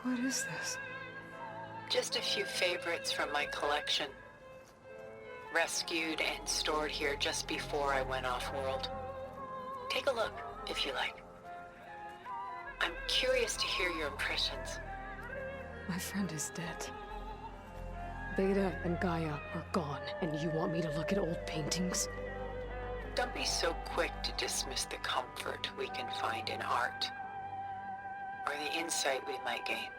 What is this? Just a few favorites from my collection. Rescued and stored here just before I went off-world. Take a look, if you like. I'm curious to hear your impressions. My friend is dead. Beta and Gaia are gone, and you want me to look at old paintings? Don't be so quick to dismiss the comfort we can find in art, or the insight we might gain.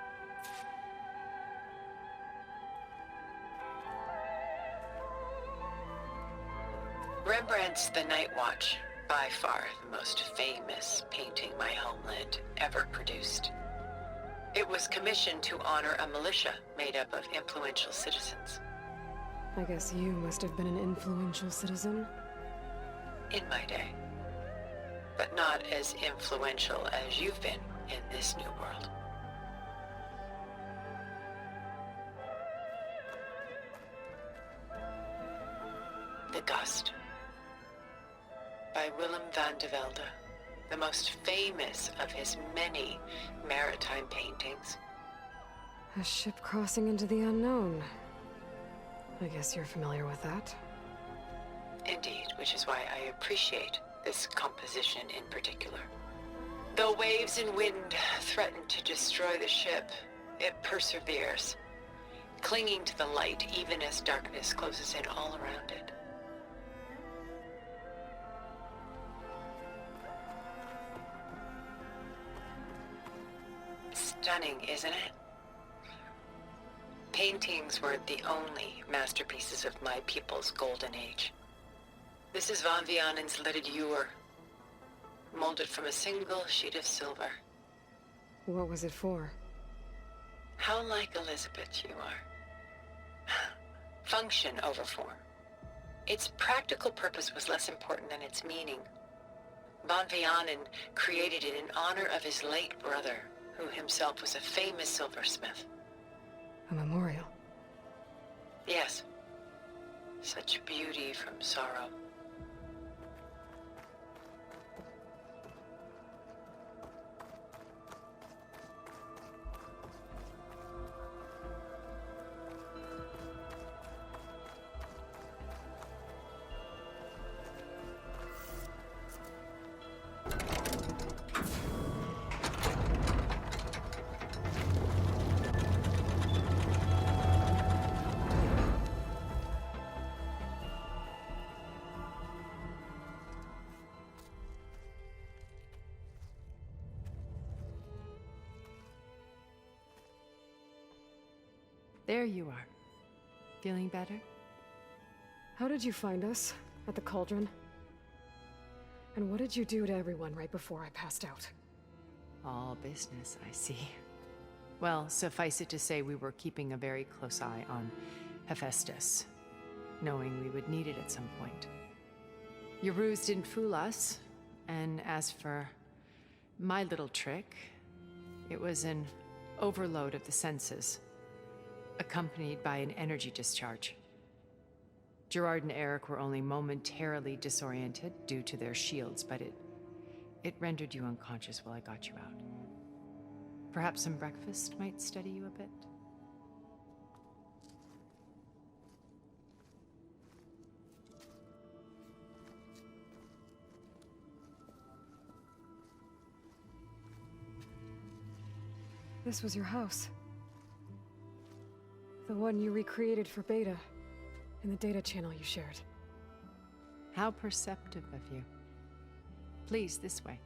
Rembrandt's The Night Watch, by far the most famous painting my homeland ever produced. It was commissioned to honor a militia made up of influential citizens. I guess you must have been an influential citizen. In my day. But not as influential as you've been in this new world. The Gust. By Willem van de Velde, the most famous of his many maritime paintings. A ship crossing into the unknown. I guess you're familiar with that. Indeed, which is why I appreciate this composition in particular. Though waves and wind threaten to destroy the ship, it perseveres, clinging to the light even as darkness closes in all around it. Stunning, isn't it? Paintings weren't the only masterpieces of my people's golden age. This is Van Vianen's leaded ewer, molded from a single sheet of silver. What was it for? How like Elizabeth you are. Function over form. Its practical purpose was less important than its meaning. Van Vianen created it in honor of his late brother, who himself was a famous silversmith. A memorial? Yes. Such beauty from sorrow. There you are. Feeling better? How did you find us? At the cauldron? And what did you do to everyone right before I passed out? All business, I see. Well, suffice it to say we were keeping a very close eye on Hephaestus, knowing we would need it at some point. Your ruse didn't fool us, and as for my little trick, it was an overload of the senses, accompanied by an energy discharge. Gerard and Eric were only momentarily disoriented due to their shields, but it rendered you unconscious while I got you out. Perhaps some breakfast might steady you a bit? This was your house. The one you recreated for Beta, in the data channel you shared. How perceptive of you. Please, this way.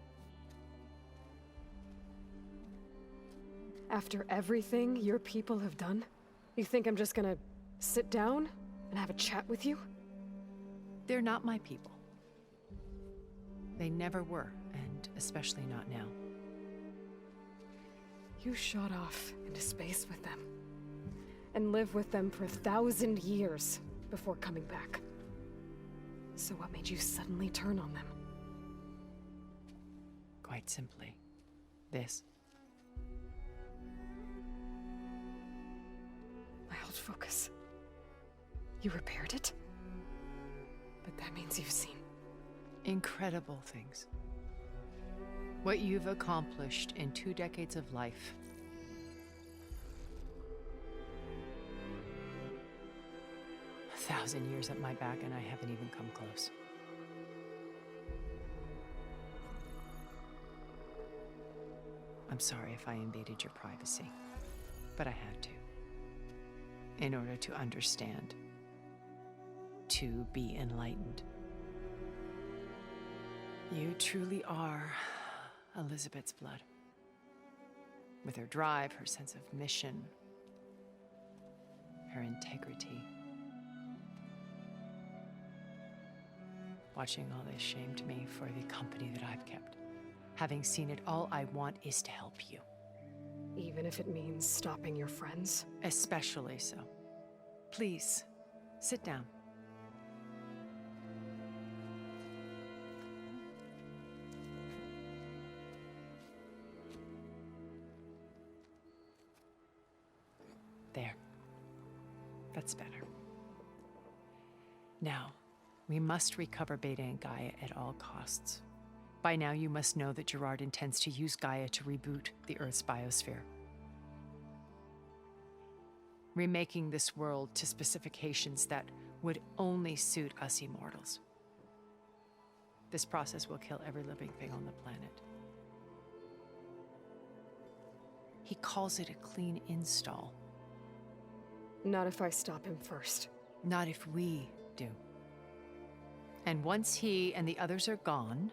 After everything your people have done, you think I'm just gonna sit down and have a chat with you? They're not my people. They never were, and especially not now. You shot off into space with them, and lived with them for 1,000 years before coming back. So what made you suddenly turn on them? Quite simply, this. My old focus. You repaired it? But that means you've seen Incredible things. What you've accomplished in 2 decades of life. 1,000 years at my back and I haven't even come close. I'm sorry if I invaded your privacy, but I had to. In order to understand, to be enlightened. You truly are Elizabeth's blood. With her drive, her sense of mission, her integrity. Watching all this shamed me for the company that I've kept. Having seen it, all I want is to help you. Even if it means stopping your friends? Especially so. Please, sit down. There. That's better. Now, we must recover Beta and Gaia at all costs. By now, you must know that Gerard intends to use Gaia to reboot the Earth's biosphere. Remaking this world to specifications that would only suit us immortals. This process will kill every living thing on the planet. He calls it a clean install. Not if I stop him first. Not if we do. And once he and the others are gone,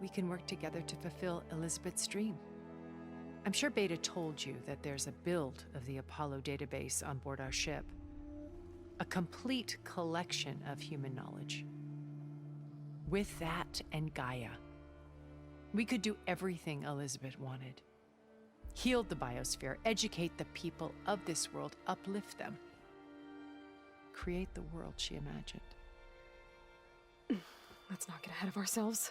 we can work together to fulfill Elizabeth's dream. I'm sure Beta told you that there's a build of the Apollo database on board our ship. A complete collection of human knowledge. With that and Gaia, we could do everything Elizabeth wanted. Heal the biosphere, educate the people of this world, uplift them. Create the world she imagined. Let's not get ahead of ourselves.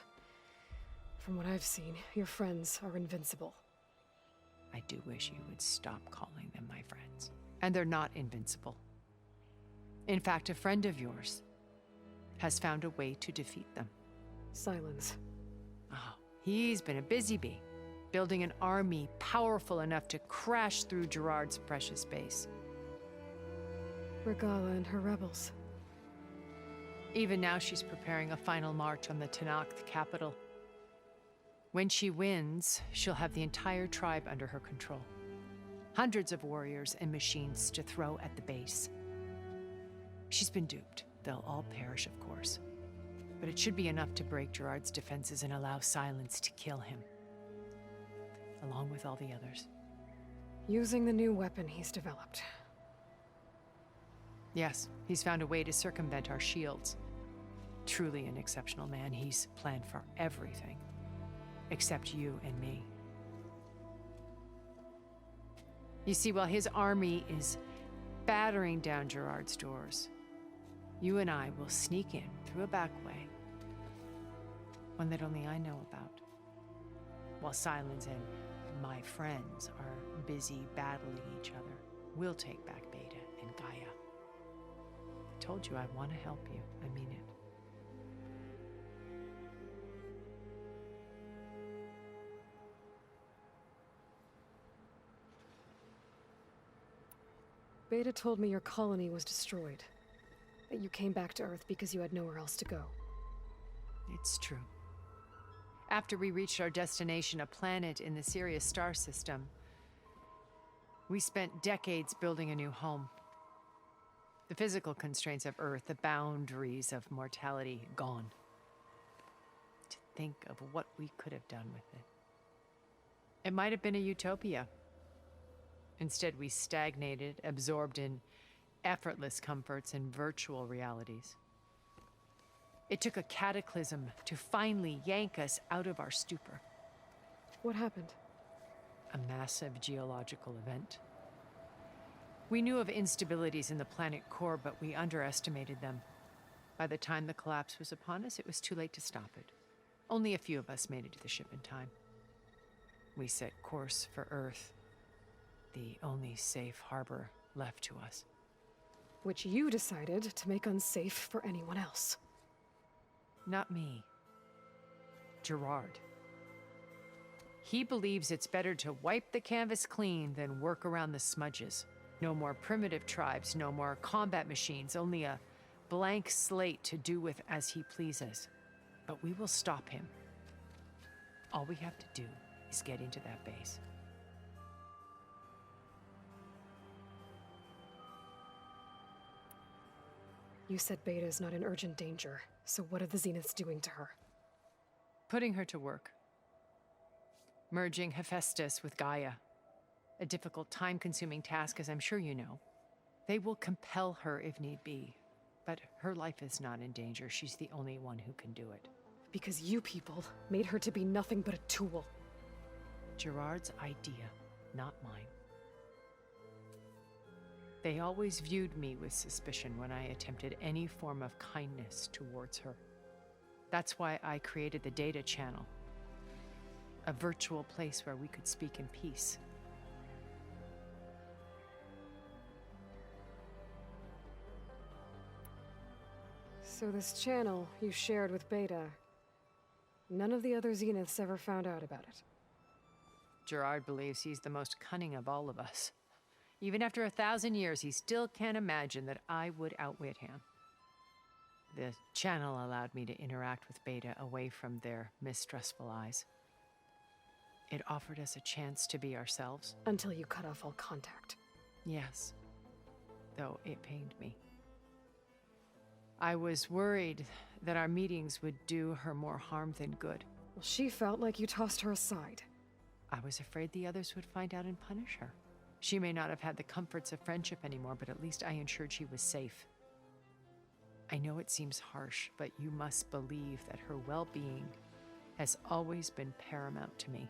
From what I've seen, your friends are invincible. I do wish you would stop calling them my friends. And they're not invincible. In fact, a friend of yours has found a way to defeat them. Silence. Oh, he's been a busy bee, building an army powerful enough to crash through Gerard's precious base. Regala and her rebels. Even now, she's preparing a final march on the Tenakth capital. When she wins, she'll have the entire tribe under her control. Hundreds of warriors and machines to throw at the base. She's been duped. They'll all perish, of course. But it should be enough to break Gerard's defenses and allow Silence to kill him. Along with all the others. Using the new weapon he's developed. Yes, he's found a way to circumvent our shields. Truly an exceptional man. He's planned for everything. Except you and me. You see, while his army is battering down Gerard's doors, you and I will sneak in through a back way. One that only I know about. While Silence and my friends are busy battling each other, we'll take back Beta and Gaia. I told you I want to help you. I mean it. Beta told me your colony was destroyed. That you came back to Earth because you had nowhere else to go. It's true. After we reached our destination, a planet in the Sirius star system, we spent decades building a new home. The physical constraints of Earth, the boundaries of mortality, gone. To think of what we could have done with it. It might have been a utopia. Instead, we stagnated, absorbed in effortless comforts and virtual realities. It took a cataclysm to finally yank us out of our stupor. What happened? A massive geological event. We knew of instabilities in the planet core, but we underestimated them. By the time the collapse was upon us, it was too late to stop it. Only a few of us made it to the ship in time. We set course for Earth, the only safe harbor left to us. Which you decided to make unsafe for anyone else. Not me. Gerard. He believes it's better to wipe the canvas clean than work around the smudges. No more primitive tribes, no more combat machines, only a blank slate to do with as he pleases. But we will stop him. All we have to do is get into that base. You said Beta is not in urgent danger, so what are the Zeniths doing to her? Putting her to work. Merging Hephaestus with Gaia. A difficult, time-consuming task, as I'm sure you know. They will compel her if need be. But her life is not in danger. She's the only one who can do it. Because you people made her to be nothing but a tool. Gerard's idea, not mine. They always viewed me with suspicion when I attempted any form of kindness towards her. That's why I created the data channel. A virtual place where we could speak in peace. So this channel you shared with Beta, none of the other Zeniths ever found out about it. Gerard believes he's the most cunning of all of us. Even after 1,000 years, he still can't imagine that I would outwit him. The channel allowed me to interact with Beta away from their mistrustful eyes. It offered us a chance to be ourselves. Until you cut off all contact. Yes, though it pained me. I was worried that our meetings would do her more harm than good. Well, she felt like you tossed her aside. I was afraid the others would find out and punish her. She may not have had the comforts of friendship anymore, but at least I ensured she was safe. I know it seems harsh, but you must believe that her well-being has always been paramount to me.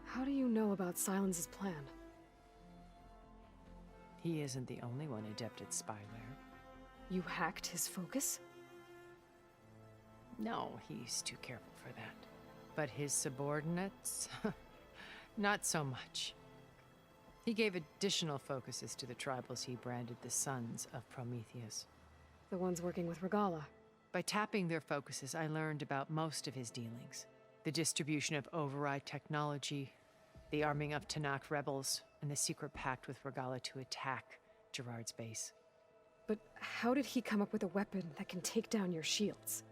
How do you know about Silence's plan? He isn't the only one adept at spyware. You hacked his focus? No, he's too careful for that. But his subordinates? Not so much. He gave additional focuses to the tribals he branded the Sons of Prometheus. The ones working with Regala. By tapping their focuses, I learned about most of his dealings. The distribution of override technology, the arming of Tanakh rebels, and the secret pact with Regala to attack Gerard's base. But how did he come up with a weapon that can take down your shields?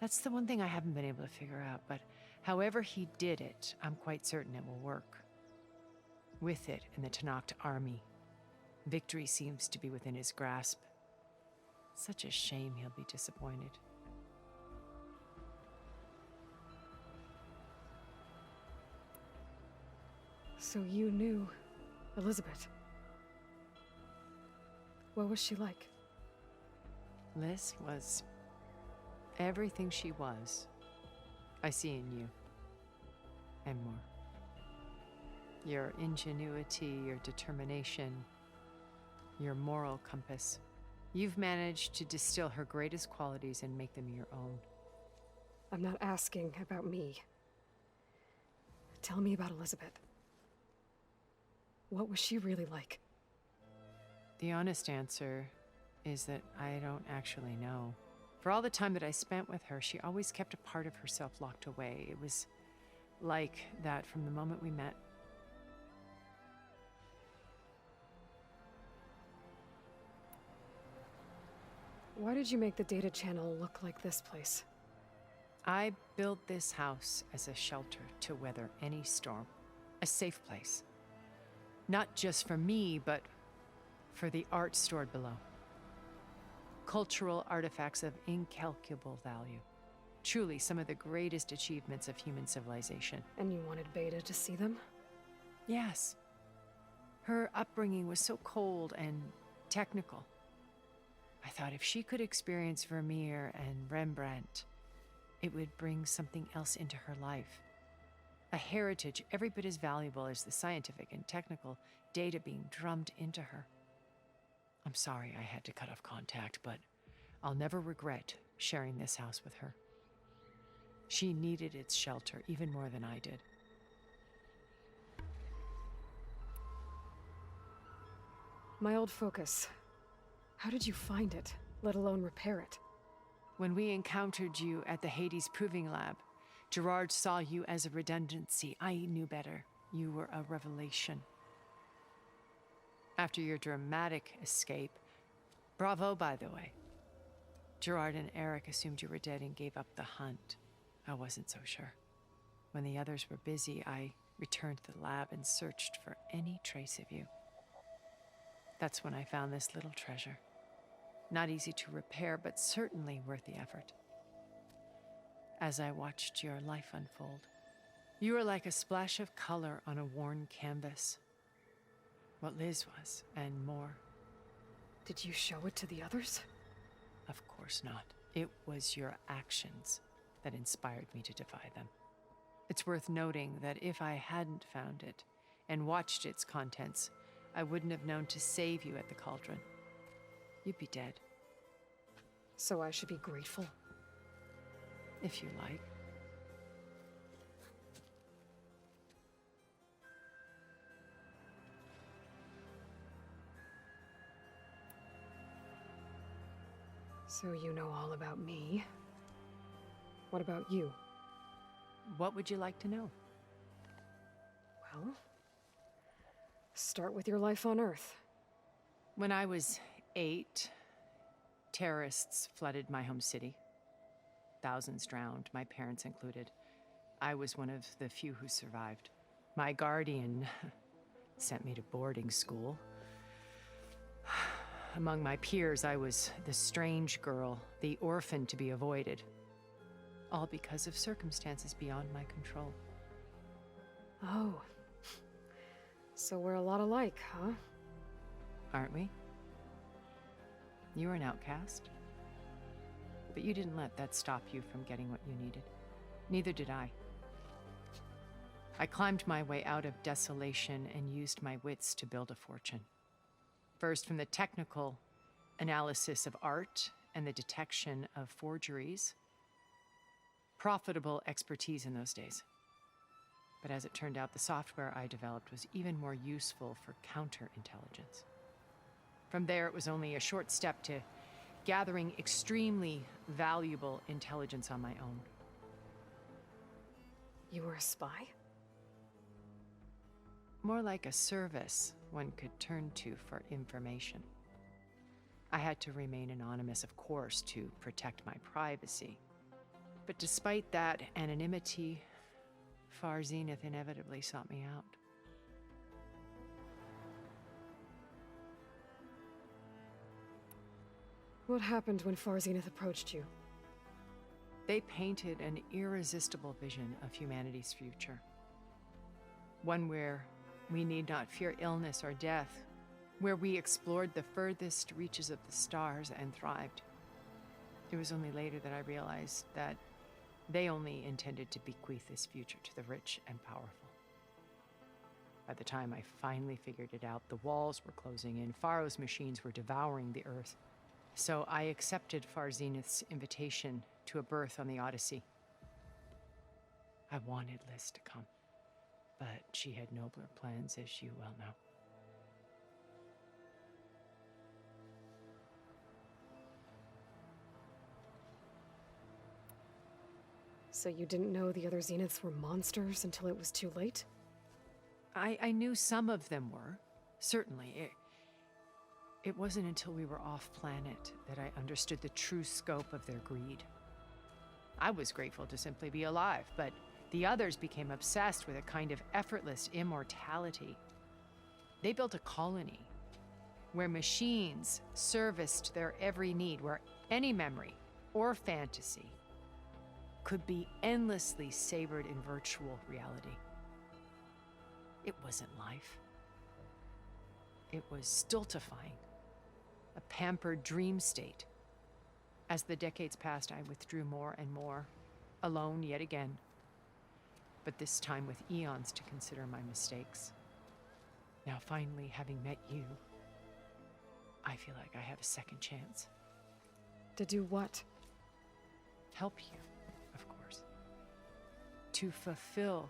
That's the one thing I haven't been able to figure out, but however he did it, I'm quite certain it will work. With it and the Tanakh army, victory seems to be within his grasp. Such a shame he'll be disappointed. So you knew Elizabeth. What was she like? Liz was everything she was. I see in you. And more. Your ingenuity, your determination, your moral compass. You've managed to distill her greatest qualities and make them your own. I'm not asking about me. Tell me about Elizabeth. What was she really like? The honest answer is that I don't actually know. For all the time that I spent with her, she always kept a part of herself locked away. It was like that from the moment we met. Why did you make the data channel look like this place? I built this house as a shelter to weather any storm. A safe place. Not just for me, but for the art stored below. Cultural artifacts of incalculable value. Truly some of the greatest achievements of human civilization. And you wanted Beta to see them? Yes. Her upbringing was so cold and technical. I thought if she could experience Vermeer and Rembrandt, it would bring something else into her life. A heritage every bit as valuable as the scientific and technical data being drummed into her. I'm sorry I had to cut off contact, but I'll never regret sharing this house with her. She needed its shelter even more than I did. My old focus. How did you find it, let alone repair it? When we encountered you at the Hades Proving Lab, Gerard saw you as a redundancy. I knew better. You were a revelation. After your dramatic escape, bravo, by the way. Gerard and Eric assumed you were dead and gave up the hunt. I wasn't so sure. When the others were busy, I returned to the lab and searched for any trace of you. That's when I found this little treasure. Not easy to repair, but certainly worth the effort. As I watched your life unfold, you were like a splash of color on a worn canvas. What Liz was, and more. Did you show it to the others? Of course not. It was your actions that inspired me to defy them. It's worth noting that if I hadn't found it and watched its contents, I wouldn't have known to save you at the cauldron. You'd be dead. So I should be grateful? If you like. So you know all about me. What about you? What would you like to know? Well, start with your life on Earth. When I was 8, terrorists flooded my home city. Thousands drowned, my parents included. I was one of the few who survived. My guardian sent me to boarding school. Among my peers, I was the strange girl, the orphan to be avoided. All because of circumstances beyond my control. Oh. So we're a lot alike, huh? Aren't we? You were an outcast. But you didn't let that stop you from getting what you needed. Neither did I. I climbed my way out of desolation and used my wits to build a fortune. First, from the technical analysis of art and the detection of forgeries. Profitable expertise in those days. But as it turned out, the software I developed was even more useful for counterintelligence. From there, it was only a short step to gathering extremely valuable intelligence on my own. You were a spy? More like a service one could turn to for information. I had to remain anonymous, of course, to protect my privacy. But despite that anonymity, Far Zenith inevitably sought me out. What happened when Far Zenith approached you? They painted an irresistible vision of humanity's future. One where we need not fear illness or death, where we explored the furthest reaches of the stars and thrived. It was only later that I realized that they only intended to bequeath this future to the rich and powerful. By the time I finally figured it out, the walls were closing in, Pharaoh's machines were devouring the earth. So I accepted Far Zenith's invitation to a berth on the Odyssey. I wanted Liz to come, but she had nobler plans, as you well know. So you didn't know the other Zeniths were monsters until it was too late? I knew some of them were, certainly. It wasn't until we were off-planet that I understood the true scope of their greed. I was grateful to simply be alive, but the others became obsessed with a kind of effortless immortality. They built a colony where machines serviced their every need, where any memory or fantasy could be endlessly savored in virtual reality. It wasn't life. It was stultifying, a pampered dream state. As the decades passed, I withdrew more and more, alone yet again, but this time with eons to consider my mistakes. Now finally, having met you, I feel like I have a second chance. To do what? Help you, of course. To fulfill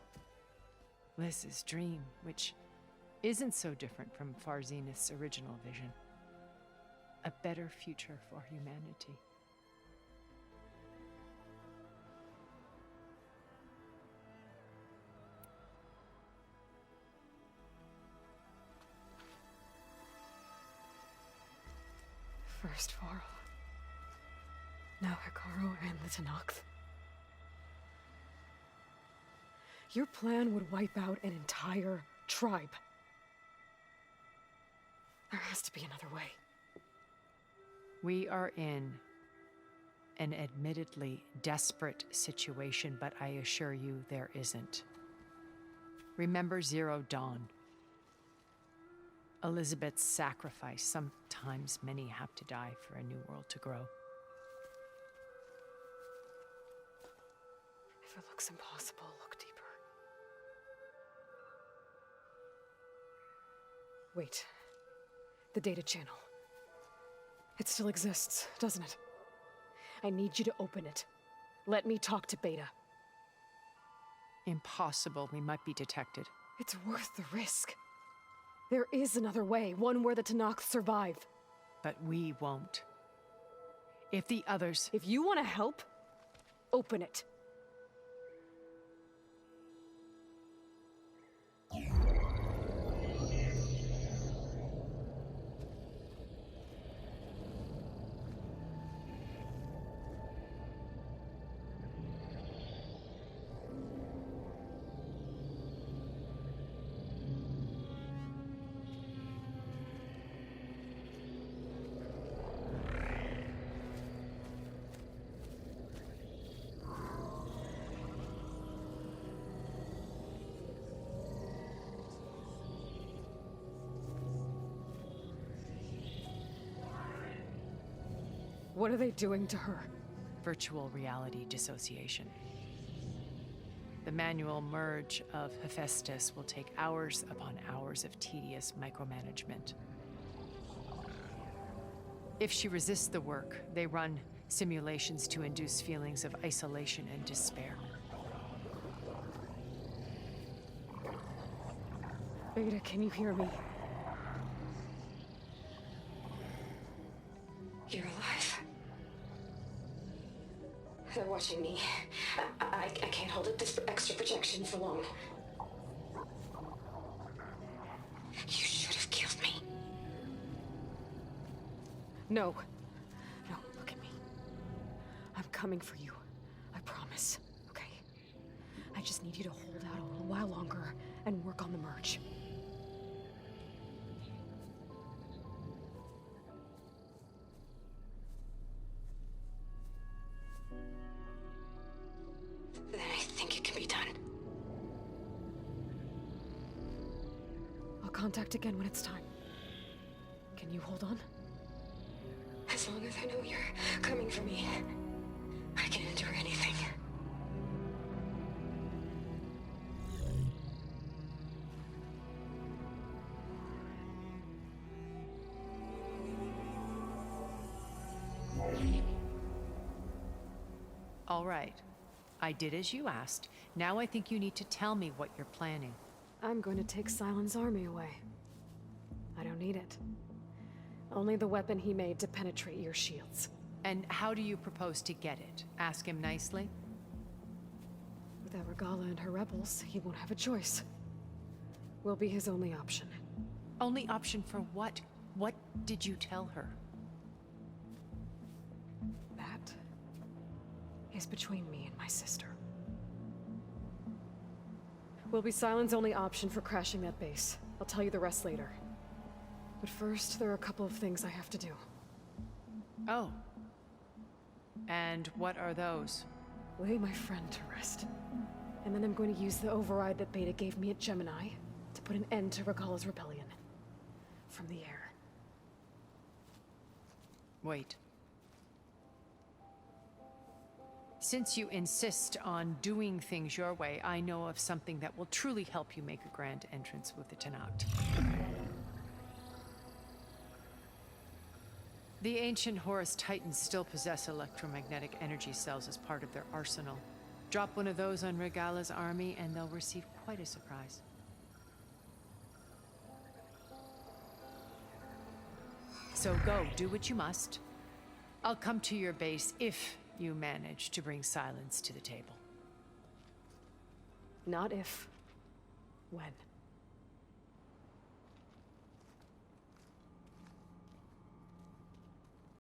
Liz's dream, which isn't so different from Far Zenith's original vision. A better future for humanity. First Varl. Now Hikaru and the Tenakth. Your plan would wipe out an entire tribe. There has to be another way. We are in an admittedly desperate situation, but I assure you there isn't. Remember Zero Dawn. Elizabeth's sacrifice. Sometimes many have to die for a new world to grow. If it looks impossible, look deeper. Wait. The data channel. It still exists, doesn't it? I need you to open it. Let me talk to Beta. Impossible. We might be detected. It's worth the risk. There is another way, one where the Tenakth survive. But we won't. If the others... If you want to help, open it. What are they doing to her? Virtual reality dissociation. The manual merge of Hephaestus will take hours upon hours of tedious micromanagement. If she resists the work, they run simulations to induce feelings of isolation and despair. Beta, can you hear me? You're alive. They're watching me. I can't hold up this extra projection for long. You should have killed me. No. No, look at me. I'm coming for you. I promise, okay? I just need you to hold out a little while longer and work on the merge. Then I think it can be done. I'll contact again when it's time. Can you hold on? As long as I know you're coming for me, I can endure anything. All right. I did as you asked. Now I think you need to tell me what you're planning. I'm going to take Sylens' army away. I don't need it. Only the weapon he made to penetrate your shields. And how do you propose to get it? Ask him nicely? Without Regala and her rebels, he won't have a choice. We'll be his only option. Only option for what? What did you tell her? That is between me and my sister. Will be Sylens' only option for crashing that base. I'll tell you the rest later. But first, there are a couple of things I have to do. Oh. And what are those? Lay my friend to rest. And then I'm going to use the override that Beta gave me at Gemini to put an end to Regala's rebellion. From the air. Wait. Since you insist on doing things your way, I know of something that will truly help you make a grand entrance with the Tenakth. The ancient Horus Titans still possess electromagnetic energy cells as part of their arsenal. Drop one of those on Regala's army and they'll receive quite a surprise. So go, do what you must. I'll come to your base if you manage to bring Sylens to the table. Not if. When.